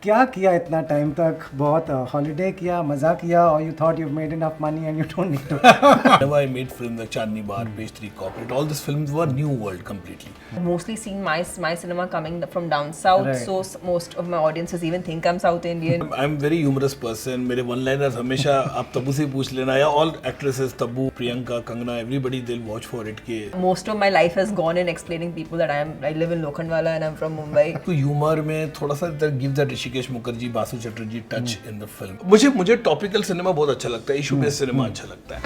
क्या किया इतना टाइम तक? बहुत हॉलिडे किया, मजा किया, or you thought you've made enough money and you don't need to? Whenever I made films like Tamannaah, Page 3 Corporate, all these films were new world completely. I've mostly seen my cinema coming from down south, Right. so most of my audiences even think I'm South Indian. I'm very humorous person. मेरे one-liners हमेशा आप तब्बू से पूछ लेना या all actresses Tabu, Priyanka, Kangana, everybody they'll watch for it के. Most of my life has gone in explaining people that I live in Lokhandwala and I'm from Mumbai. तो humor में थोड़ा सा that gives that Rishikesh Mukherjee, Basu Chatterjee touch in the film. मुझे topical cinema बहुत अच्छा लगता है, issue based cinema अच्छा लगता है.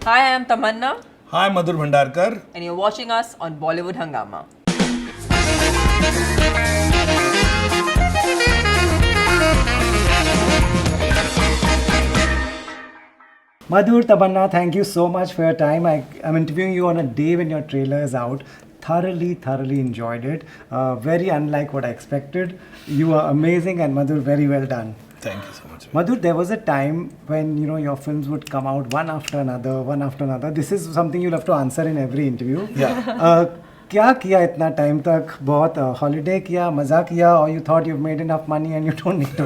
Hi, I'm Tamannaah Hi, Madhur Bhandarkar. and you're watching us on Bollywood Hungama. Madhur, Tamannaah, thank you so much for your time. I'm interviewing you on a day when your trailer is out. Thoroughly enjoyed it. Very unlike what I expected. You are amazing, and Madhur, very well done. Thank you so much. Madhur, there was a time when your films would come out one after another. This is something you'll have to answer in every interview. Yeah. क्या किया इतना time तक? बहुत holiday किया, मजा किया, or you thought you've made enough money and you don't need to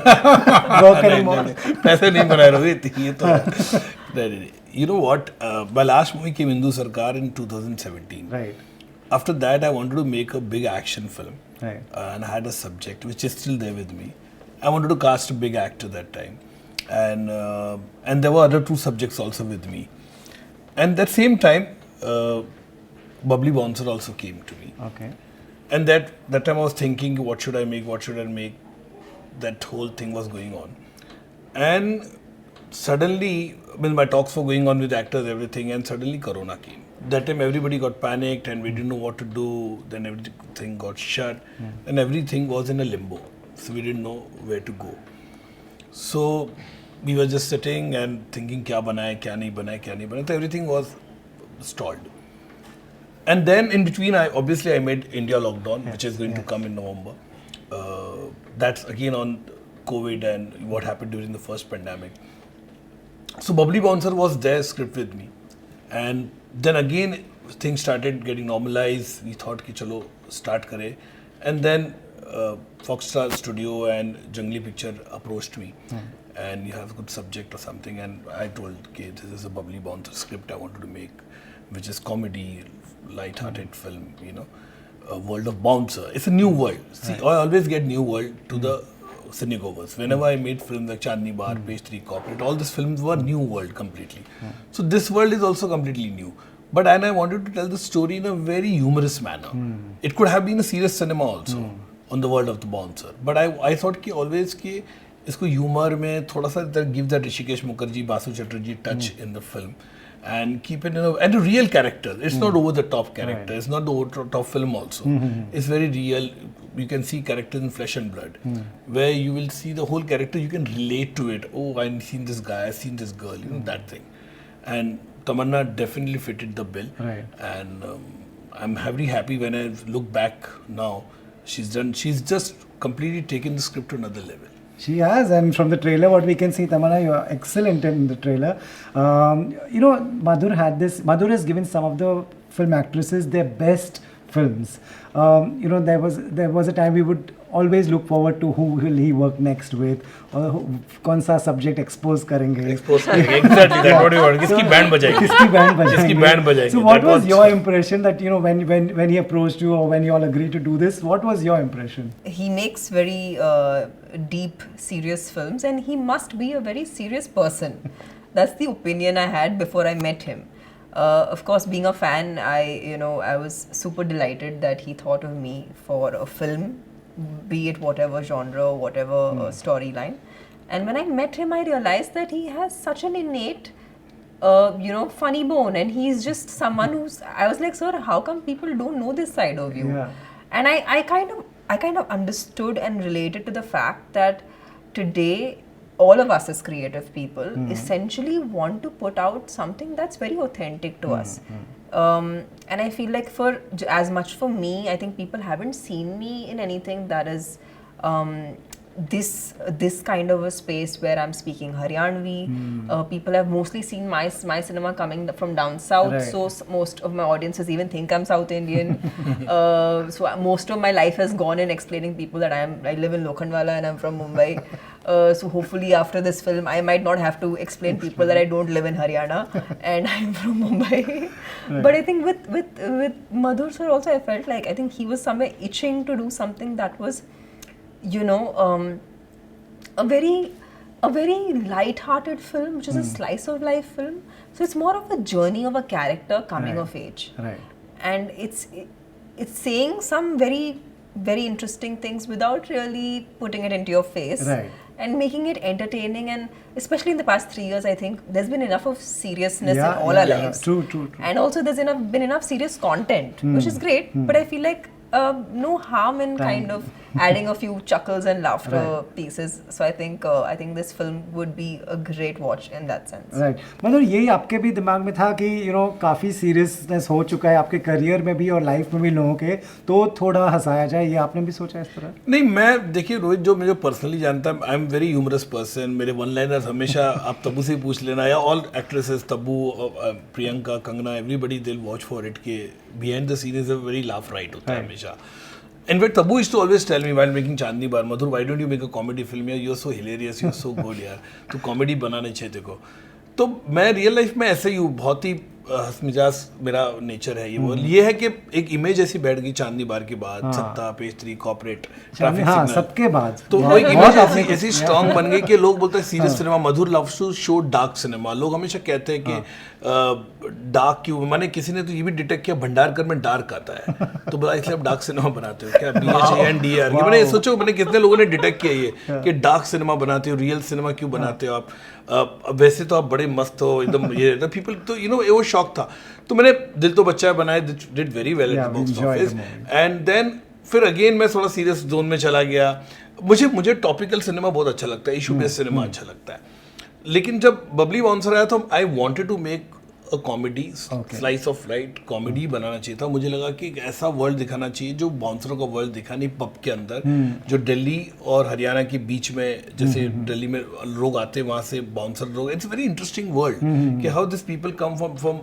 work anymore? पैसे नहीं बनाए रोहित, ये तो नहीं. You know what? My last movie came Hindu Sarkar in 2017. Right. After that, I wanted to make a big action film. Right. And I had a subject which is still there with me. I wanted to cast a big actor that time. And there were other two subjects also with me. And that same time, Babli Bouncer also came to me. Okay. And that time I was thinking, what should I make? That whole thing was going on. And suddenly, when my talks were going on with actors, everything, and suddenly Corona came. That time everybody got panicked and we didn't know what to do. Then everything got shut and everything was in a limbo. So we didn't know where to go. So we were just sitting and thinking, kya banaye, kya nahi banaye. So everything was stalled. And then in between, I made India Lockdown, which is going to come in November. That's again on COVID and what happened during the first pandemic. So Babli Bouncer was their script with me. And then again, things started getting normalized. We thought ki chalo start kare. And then Foxstar Studio and Jungli Picture approached me. And you have a good subject or something. And I told, okay, this is a Babli Bouncer script I wanted to make, which is comedy, light-hearted film, a world of Bouncer. It's a new world. See, I always get new world to the cinegoers. Whenever I made films like Tamannaah, Page 3 Corporate, all these films were new world completely. So this world is also completely new. But I wanted to tell the story in a very humorous manner. It could have been a serious cinema also on the world of the Bouncer. But I thought कि always कि इसको humor में थोड़ा सा give that Rishikesh Mukherjee, Basu Chatterjee touch in the film. And keep it and a real character. It's not over the top character. Right. It's not the over the top film also. It's very real. You can see characters in flesh and blood. Where you will see the whole character, you can relate to it. Oh, I've seen this guy, I've seen this girl, that thing. And Tamannaah definitely fitted the bill. Right. And I'm very happy when I look back now. She's just completely taken the script to another level. She has, and from the trailer, what we can see, Tamannaah, you are excellent in the trailer. Madhur has given some of the film actresses their best films. There was a time we would always look forward to who will he work next with, or कौन सा subject expose करेंगे. Exactly, that's what you want. किसकी band बजाएंगे. So what was your impression that when he approached you or when you all agreed to do this? What was your impression? He makes very deep, serious films and he must be a very serious person. That's the opinion I had before I met him. Of course, being a fan, I was super delighted that he thought of me for a film, be it whatever genre, whatever storyline. And when I met him, I realized that he has such an innate, funny bone, and he's just someone who's. I was like, sir, how come people don't know this side of you? Yeah. And I kind of understood and related to the fact that today, all of us as creative people essentially want to put out something that's very authentic to us. And I feel like as much for me, I think people haven't seen me in anything that is this kind of a space where I'm speaking Haryanvi. People have mostly seen my cinema coming from down south, Right. so most of my audiences even think I'm South Indian. So most of my life has gone in explaining people that I live in Lokhandwala and I'm from Mumbai. So hopefully after this film, I might not have to explain people that I don't live in Haryana and I'm from Mumbai. But I think with Madhur sir also, I felt like I think he was somewhere itching to do something that was, you know, a very light-hearted film, which is a slice of life film. So it's more of a journey of a character coming Right. of age, Right. and it's saying some very interesting things without really putting it into your face. Right. And making it entertaining, and especially in the past 3 years, I think there's been enough of seriousness in all our lives. True. And also, there's been enough serious content, which is great. But I feel like no harm in kind of adding a few chuckles and laughter pieces. So I think this film would be a great watch in that sense. Right मतलब यही आपके भी दिमाग में था कि काफ़ी seriousness हो चुका है आपके करियर में भी और लाइफ में भी लोगों के, तो थोड़ा हंसाया जाए, ये आपने भी सोचा इस तरह? नहीं, मैं देखिए रोहित जो मुझे पर्सनली जानता है, I am very humorous person. मेरे वन लाइनर्स हमेशा आप तब्बू से ही पूछ लेना, या all actresses, Tabu, Priyanka, Kangana, everybody they will watch for it के behind the scene is a very laugh riot होता है हमेशा. In fact, Tabu used to always tell me while making Chandni Bar, Madhur, why don't you make a comedy film? यार, you're so hilarious, you're so good यार, तू comedy बनाने चाहिए तेरे को. तो मैं रियल लाइफ में ऐसे ही हूँ, बहुत ही हंसमिजाज मेरा नेचर है. ये है कि एक इमेज ऐसी बैठ गई चांदनी बार के बाद, सत्ता, पेस्ट्री, कॉर्पोरेट, ट्रैफिक हाँ, सिग्नल, सबके बाद तो वो एक इमेज ऐसी स्ट्रॉन्ग बन गई कि लोग बोलते हैं serious cinema. Madhur loves to show dark cinema. लोग हमेशा कहते हैं कि डार्क क्यों, मैंने किसी ने तो ये भी डिटेक्ट किया, भंडारकर में डार्क आता है, तो बोला इसलिए आप डार्क सिनेमा बनाते हो क्या? BHANDR. मैंने सोचो, मैंने कितने लोगों ने डिटेक्ट किया ये कि डार्क सिनेमा बनाते हो, रियल सिनेमा क्यों बनाते हो आप? वैसे तो आप बड़े मस्त हो एकदम, ये पीपल तो वो शौक था. तो मैंने दिल तो बच्चा बनाए, did very well at the box office. And then फिर अगेन मैं थोड़ा सीरियस जोन में चला गया. मुझे टॉपिकल सिनेमा बहुत अच्छा लगता है, इशू बेस्ड सिनेमा अच्छा लगता है. लेकिन जब बबली बाउंसर आया तो I wanted to make a comedy, slice of light comedy बनाना चाहिए था. मुझे लगा कि एक ऐसा वर्ल्ड दिखाना चाहिए जो बाउंसरों का वर्ल्ड दिखा नहीं पब के अंदर, जो दिल्ली और हरियाणा के बीच में, जैसे दिल्ली में लोग आते हैं वहाँ से बाउंसर लोग. इट्स वेरी इंटरेस्टिंग वर्ल्ड कि how this people come from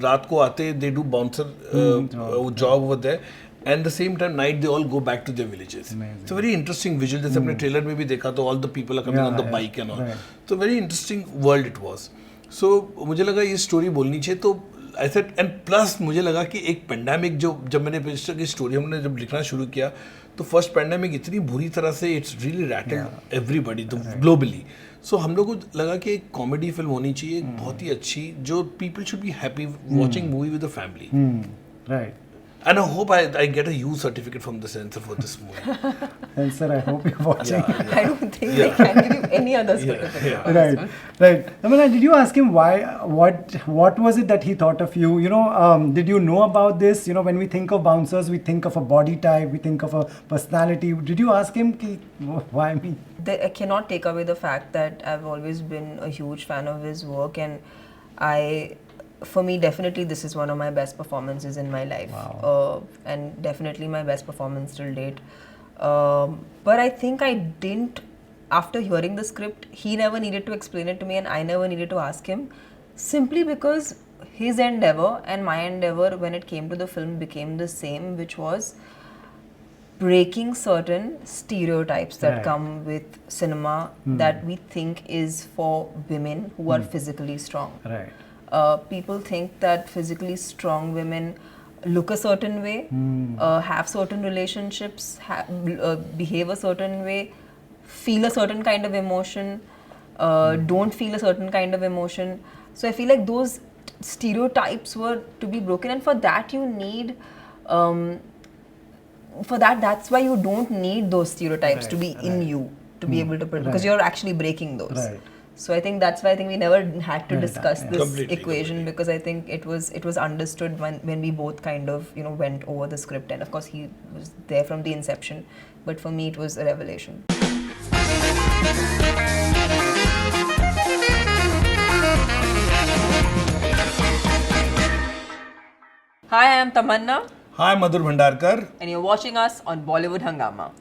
रात को आते, they do bouncer job over there, and the same time night they all go back to their villages. It's very interesting visual. जैसे अपने trailer में भी देखा तो all the people are coming on the bike and all. तो very interesting world it was. So मुझे लगा ये स्टोरी बोलनी चाहिए. तो आई सेड, एंड प्लस मुझे लगा कि एक पेंडेमिक, जब मैंने रजिस्टर की स्टोरी हमने जब लिखना शुरू किया, तो फर्स्ट पेंडेमिक इतनी बुरी तरह से it's really rattled everybody globally. सो हम लोग को लगा कि एक कॉमेडी फिल्म होनी चाहिए, एक बहुत ही अच्छी, जो people should be happy watching movie with the family. Right. And I hope I get a U certificate from the censor for this movie. And sir, I hope you're watching. I don't think they can give you any other certificate. for this one. Right. Tamannaah, did you ask him why? What was it that he thought of you? Did you know about this? When we think of bouncers, we think of a body type, we think of a personality. Did you ask him why me? I cannot take away the fact that I've always been a huge fan of his work, and for me, definitely this is one of my best performances in my life. Wow. And definitely my best performance till date. But I think I didn't, after hearing the script, he never needed to explain it to me and I never needed to ask him, simply because his endeavor and my endeavor when it came to the film became the same, which was breaking certain stereotypes that Right. come with cinema that we think is for women who are physically strong. Right. People think that physically strong women look a certain way, have certain relationships, behave a certain way, feel a certain kind of emotion, don't feel a certain kind of emotion. So I feel like those stereotypes were to be broken, and for that you need that's why you don't need those stereotypes to be in you to be able to because you're actually breaking those. Right. So I think that's why I think we never had to discuss this Completely, equation completely. because I think it was understood when we both kind of went over the script, and of course he was there from the inception, but for me it was a revelation. Hi, I am Tamannaah Hi, Madhur Bhandarkar. and you're watching us on Bollywood Hungama.